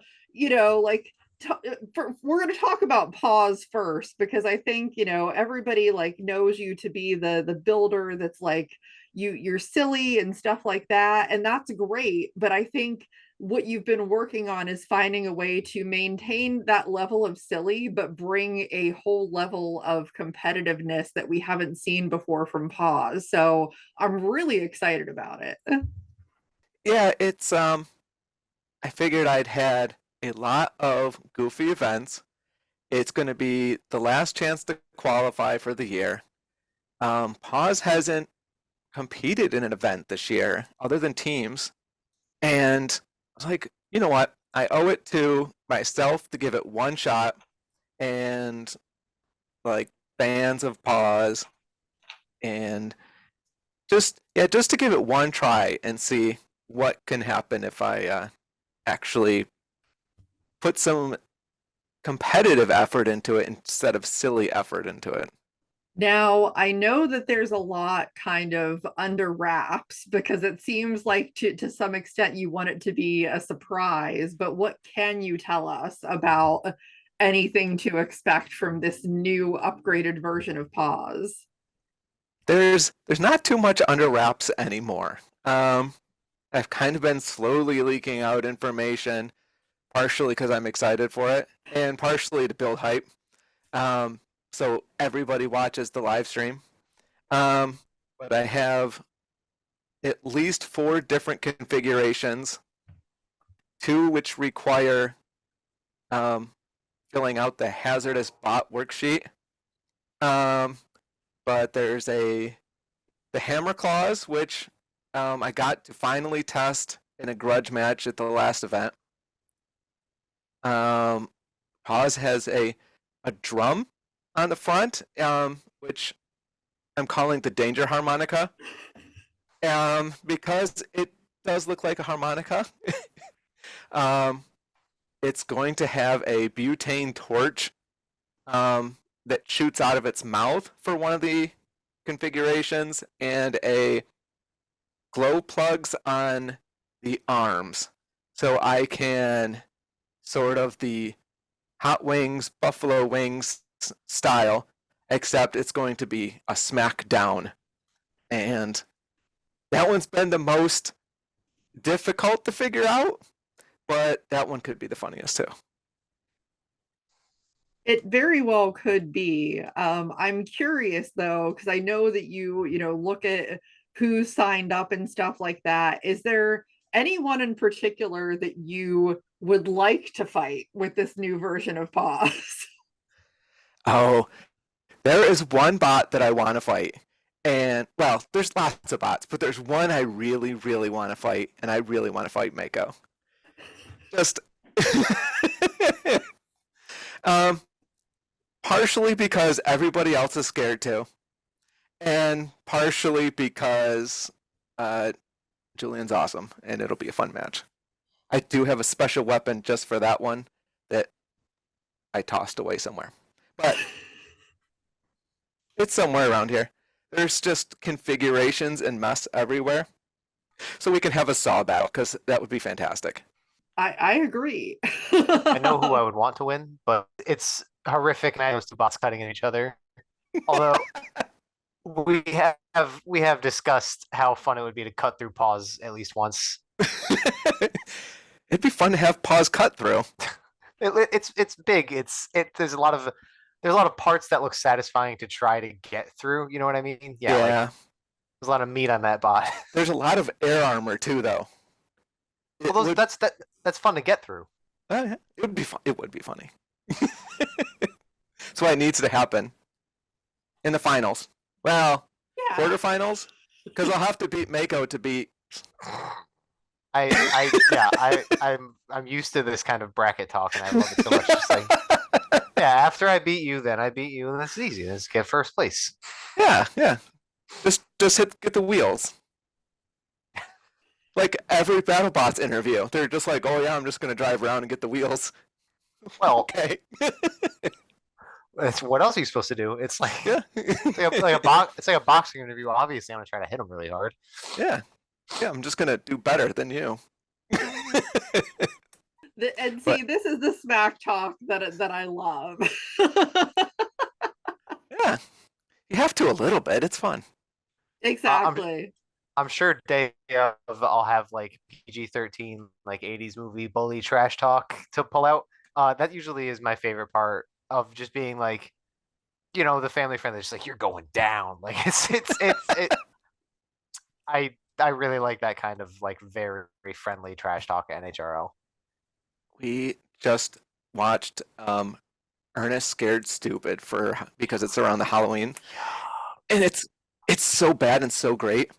[SPEAKER 8] we're going to talk about Paws first, because I think, you know, everybody like knows you to be the builder that's like you're silly and stuff like that, and that's great. But I think what you've been working on is finding a way to maintain that level of silly, but bring a whole level of competitiveness that we haven't seen before from Paws. So I'm really excited about it.
[SPEAKER 6] Yeah, it's I figured I'd had a lot of goofy events. It's going to be the last chance to qualify for the year. Paws hasn't competed in an event this year other than teams. And I was like, you know what? I owe it to myself to give it one shot, and like fans of Paws, and just to give it one try and see what can happen if I actually put some competitive effort into it instead of silly effort into it.
[SPEAKER 8] Now, I know that there's a lot kind of under wraps, because it seems like to some extent you want it to be a surprise, but what can you tell us about anything to expect from this new upgraded version of Paws?
[SPEAKER 6] There's not too much under wraps anymore. I've kind of been slowly leaking out information, partially because I'm excited for it, and partially to build hype. So everybody watches the live stream. But I have at least 4 different configurations, 2 which require filling out the hazardous bot worksheet. But there's the hammer claws, which I got to finally test in a grudge match at the last event. Paws has a drum on the front, which I'm calling the danger harmonica, because it does look like a harmonica. It's going to have a butane torch that shoots out of its mouth for one of the configurations, and a glow plugs on the arms, so I can sort of the Hot Wings, Buffalo Wings style, except it's going to be a smackdown. And that one's been the most difficult to figure out, but that one could be the funniest too.
[SPEAKER 8] It very well could be. I'm curious though, because I know that you look at who signed up and stuff like that. Is there anyone in particular that you would like to fight with this new version of Paws?
[SPEAKER 6] Oh, there is one bot that I want to fight. And, well, there's lots of bots, but there's one I really, really want to fight, and I really want to fight Mako. Just, partially because everybody else is scared too, and partially because Julian's awesome, and it'll be a fun match. I do have a special weapon just for that one that I tossed away somewhere, but it's somewhere around here. There's just configurations and mess everywhere, so we can have a saw battle, because that would be fantastic.
[SPEAKER 8] I agree.
[SPEAKER 7] I know who I would want to win, but it's horrific, and I know it's the bots cutting at each other. Although we have discussed how fun it would be to cut through Paws at least once.
[SPEAKER 6] It'd be fun to have Paws cut through.
[SPEAKER 7] It's big. There's a lot of parts that look satisfying to try to get through. You know what I mean? Yeah. Like, there's a lot of meat on that bot.
[SPEAKER 6] There's a lot of air armor too, though.
[SPEAKER 7] Well, that's fun to get through.
[SPEAKER 6] It would be fun. It would be funny. That's why it needs to happen in the finals. Well, quarterfinals, because I'll have to beat Mako to beat.
[SPEAKER 7] I'm used to this kind of bracket talk, and I love it so much. Just like, yeah, after I beat you, then I beat you, and that's easy. Let's get first place.
[SPEAKER 6] Yeah. Just get the wheels. Like every BattleBots interview, they're just like, "Oh yeah, I'm just gonna drive around and get the wheels."
[SPEAKER 7] Well,
[SPEAKER 6] okay.
[SPEAKER 7] What else are you supposed to do? It's like, it's like a boxing interview. Obviously, I'm gonna try to hit him really hard.
[SPEAKER 6] Yeah, I'm just gonna do better than you.
[SPEAKER 8] And
[SPEAKER 6] But-
[SPEAKER 8] see, this is the smack talk that I love.
[SPEAKER 6] Yeah, you have to a little bit. It's fun.
[SPEAKER 8] Exactly.
[SPEAKER 7] I'm sure day of I'll have like PG-13, like 80s movie bully trash talk to pull out. That usually is my favorite part of just being like, the family friend that's just like, you're going down. Like I really like that kind of like very friendly trash talk at NHRL.
[SPEAKER 6] We just watched Ernest Scared Stupid because it's around the Halloween, and it's so bad and so great.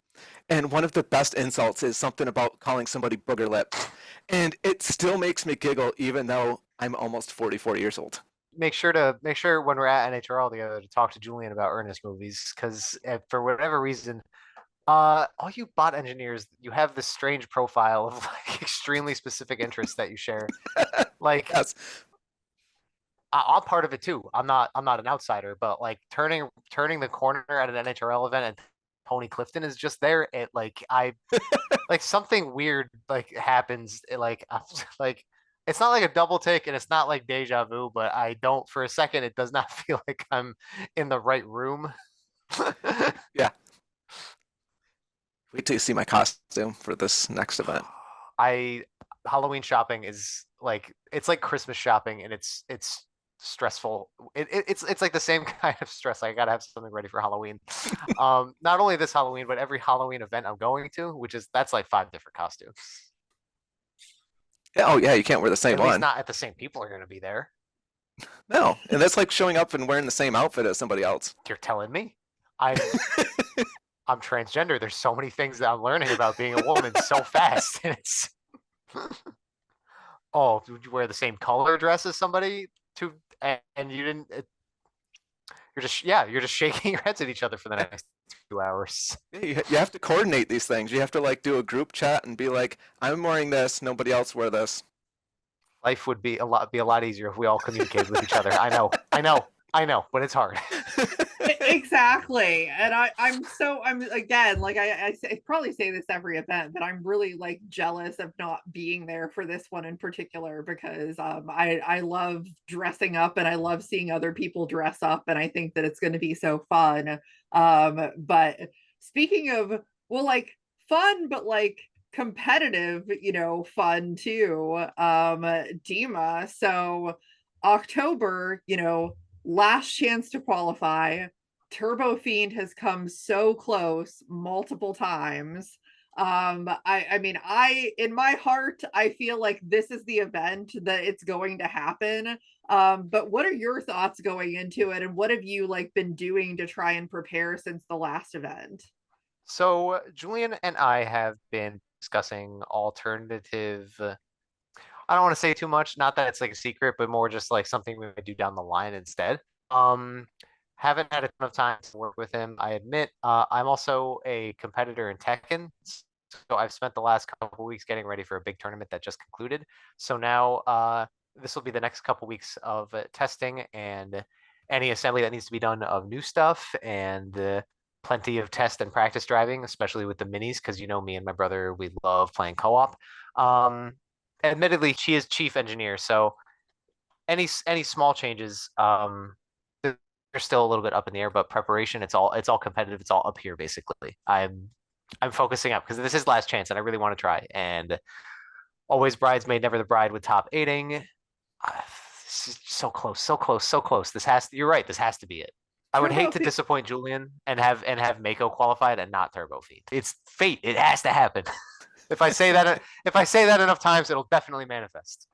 [SPEAKER 6] And one of the best insults is something about calling somebody booger lips, and it still makes me giggle even though I'm almost 44 years old.
[SPEAKER 7] Make sure when we're at NHRL together to talk to Julian about Ernest movies, because for whatever reason, all you bot engineers, you have this strange profile of like extremely specific interests that you share. Like,
[SPEAKER 6] Yes.
[SPEAKER 7] I'm part of it too. I'm not an outsider, but like turning the corner at an NHRL event and Tony Clifton is just there. It like like something weird like happens. Like like it's not like a double take and it's not like deja vu, but I don't for a second. It does not feel like I'm in the right room.
[SPEAKER 6] Yeah. Wait till you see my costume for this next event.
[SPEAKER 7] Halloween shopping is like it's like Christmas shopping and it's stressful. It's like the same kind of stress. I gotta have something ready for Halloween. Not only this Halloween, but every Halloween event I'm going to, that's like 5 different costumes.
[SPEAKER 6] Yeah, oh yeah, you can't wear the same
[SPEAKER 7] At least
[SPEAKER 6] one.
[SPEAKER 7] not at the same people are gonna be there.
[SPEAKER 6] No, and that's like showing up and wearing the same outfit as somebody else.
[SPEAKER 7] You're telling me I'm transgender. There's so many things that I'm learning about being a woman so fast. And it's oh, would you wear the same color dress as somebody and you didn't? You're just shaking your heads at each other for the next 2 hours.
[SPEAKER 6] Yeah, you have to coordinate these things. You have to like do a group chat and be like, I'm wearing this, nobody else wear this.
[SPEAKER 7] Life would be a lot easier if we all communicated with each other. I know, but it's hard.
[SPEAKER 8] Exactly. And I'm again, like I probably say this every event, but I'm really like jealous of not being there for this one in particular because I love dressing up and I love seeing other people dress up and I think that it's going to be so fun. But speaking of like fun but like competitive, fun too, Dima, so October, last chance to qualify. Turbofiend has come so close multiple times. I mean, in my heart, I feel like this is the event that it's going to happen. But what are your thoughts going into it, and what have you like been doing to try and prepare since the last event?
[SPEAKER 7] So Julian and I have been discussing alternative. I don't want to say too much, not that it's like a secret, but more just like something we would do down the line instead. Haven't had a ton of time to work with him. I admit, I'm also a competitor in Tekken. So I've spent the last couple of weeks getting ready for a big tournament that just concluded. So now this will be the next couple weeks of testing and any assembly that needs to be done of new stuff and plenty of test and practice driving, especially with the minis, because me and my brother, we love playing co-op. Admittedly, she is chief engineer, so any small changes, they're still a little bit up in the air. But preparation, it's all competitive. It's all up here basically. I'm focusing up because this is last chance, and I really want to try. And always bridesmaid, never the bride with top aiding. So close, so close, so close. You're right. This has to be it. I would hate to disappoint Julian and have Mako qualified and not Turbofiend. It's fate. It has to happen. If I say that enough times, it'll definitely manifest.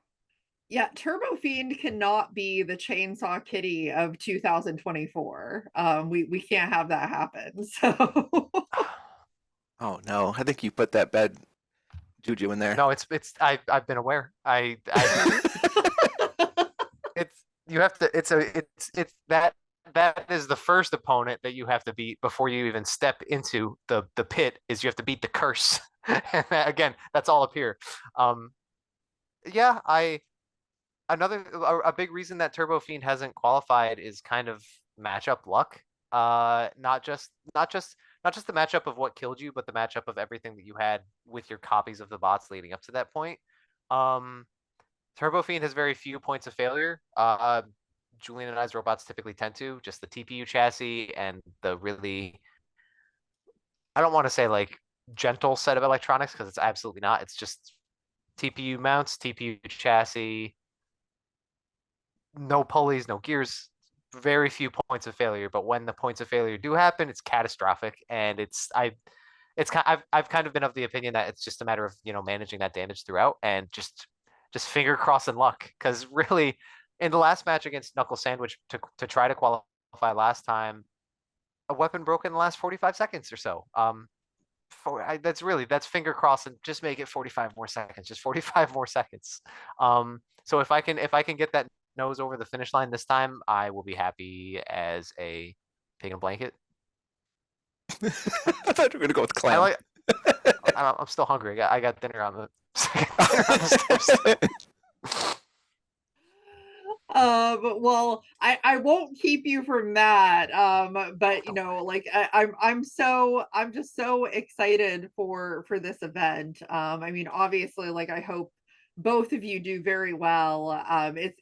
[SPEAKER 8] Yeah, Turbofiend cannot be the Chainsaw Kitty of 2024. We can't have that happen. So.
[SPEAKER 6] Oh no, I think you put that bad juju in there.
[SPEAKER 7] No, it's I've been aware. That is the first opponent that you have to beat before you even step into the pit. Is you have to beat the curse. And again, that's all up here. Yeah, a big reason that Turbofiend hasn't qualified is kind of matchup luck. Not just the matchup of what killed you, but the matchup of everything that you had with your copies of the bots leading up to that point. Turbofiend has very few points of failure. Julian and I's robots typically tend to, just the TPU chassis and the really, I don't want to say like gentle set of electronics because it's absolutely not. It's just TPU mounts, TPU chassis, no pulleys, no gears, very few points of failure. But when the points of failure do happen, it's catastrophic. And I've kind of been of the opinion that it's just a matter of, managing that damage throughout and just finger crossing luck. Because really, in the last match against Knuckle Sandwich to try to qualify last time, a weapon broke in the last 45 seconds or so. That's finger crossing. Just make it 45 more seconds. Just 45 more seconds. So if I can get that nose over the finish line this time, I will be happy as a pig in a blanket.
[SPEAKER 6] I thought you were gonna go with clam.
[SPEAKER 7] I'm still hungry. I got dinner on the steps.
[SPEAKER 8] Well, I won't keep you from that. But I'm just so excited for this event. I mean, obviously, I hope both of you do very well.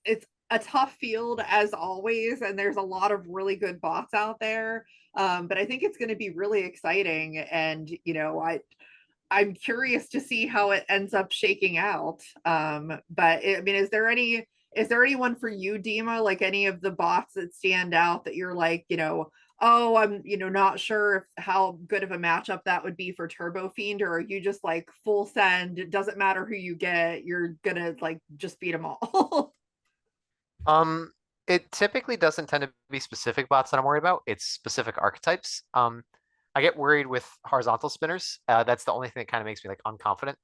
[SPEAKER 8] It's a tough field as always, and there's a lot of really good bots out there. But I think it's going to be really exciting, and I'm curious to see how it ends up shaking out. But is there anyone for you, Dima, like any of the bots that stand out that you're like, oh, I'm, not sure how good of a matchup that would be for Turbofiend, or are you just like full send, it doesn't matter who you get, you're gonna just beat them all?
[SPEAKER 7] It typically doesn't tend to be specific bots that I'm worried about. It's specific archetypes. I get worried with horizontal spinners. That's the only thing that kind of makes me unconfident.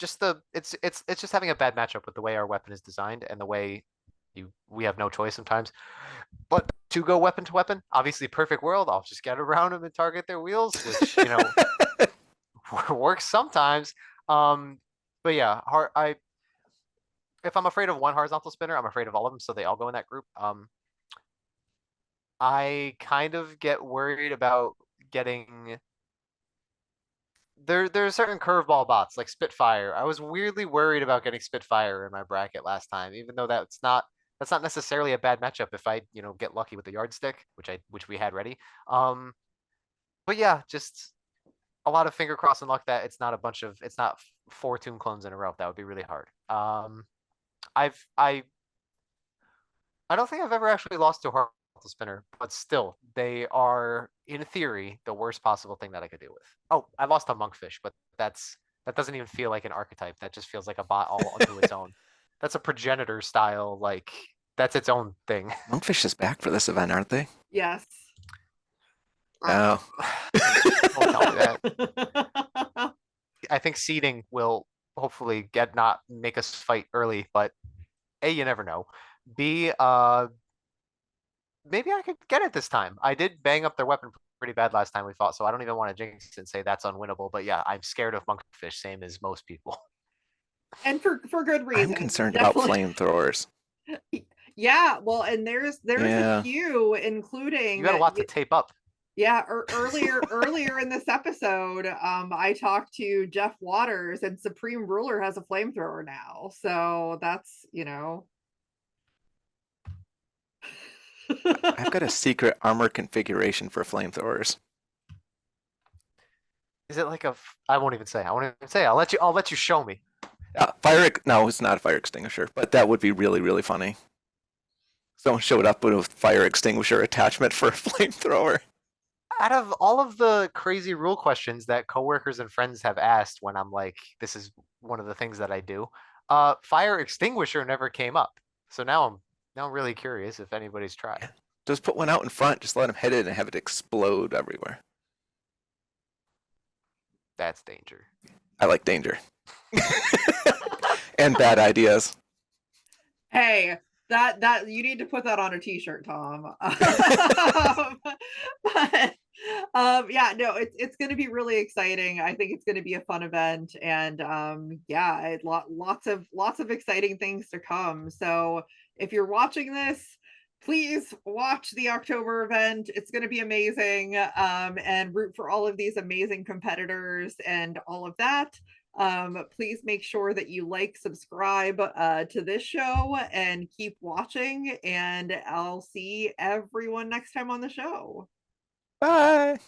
[SPEAKER 7] It's just having a bad matchup with the way our weapon is designed and the way we have no choice sometimes. But to go weapon to weapon, obviously perfect world, I'll just get around them and target their wheels, which works sometimes. But yeah, if I'm afraid of one horizontal spinner, I'm afraid of all of them, so they all go in that group. I kind of get worried about getting there's certain curveball bots like Spitfire. I was weirdly worried about getting Spitfire in my bracket last time, even though that's not necessarily a bad matchup if I get lucky with the yardstick, which we had ready. But yeah, just a lot of finger crossing luck that it's not 4 Tomb clones in a row. That would be really hard. I don't think I've ever actually lost to a horizontal spinner, but still, they are in theory the worst possible thing that I could deal with. Oh, I lost to Monkfish, but that doesn't even feel like an archetype. That just feels like a bot all onto its own. That's a progenitor style, that's its own thing.
[SPEAKER 6] Monkfish is back for this event, aren't they?
[SPEAKER 8] Yes.
[SPEAKER 6] Oh.
[SPEAKER 7] Don't tell me that. I think seeding will hopefully not make us fight early, but A, you never know. B, maybe I could get it this time. I did bang up their weapon pretty bad last time we fought, so I don't even want to jinx and say that's unwinnable. But yeah, I'm scared of Monkfish, same as most people.
[SPEAKER 8] And for good reason.
[SPEAKER 6] I'm concerned about flamethrowers.
[SPEAKER 8] Yeah, well, and there's a few, including
[SPEAKER 7] you got a lot to tape up.
[SPEAKER 8] Yeah, earlier in this episode, I talked to Jeff Waters, and Supreme Ruler has a flamethrower now. So that's
[SPEAKER 6] I've got a secret armor configuration for flamethrowers.
[SPEAKER 7] Is it like I won't even say. I won't even say. I'll let you show me.
[SPEAKER 6] No, it's not a fire extinguisher, but that would be really, really funny. Someone showed up with a fire extinguisher attachment for a flamethrower.
[SPEAKER 7] Out of all of the crazy rule questions that coworkers and friends have asked when I'm like, this is one of the things that I do, fire extinguisher never came up. So now I'm really curious if anybody's tried.
[SPEAKER 6] Yeah. Just put one out in front, just let them hit it and have it explode everywhere.
[SPEAKER 7] That's danger.
[SPEAKER 6] I like danger. And bad ideas.
[SPEAKER 8] Hey, that you need to put that on a t-shirt, Tom. But yeah, no, it's going to be really exciting. I think it's going to be a fun event, and yeah, lots of exciting things to come. So if you're watching this, please watch the October event. It's going to be amazing, and root for all of these amazing competitors and all of that. Please make sure that you like, subscribe to this show, and keep watching. And I'll see everyone next time on the show.
[SPEAKER 6] Bye.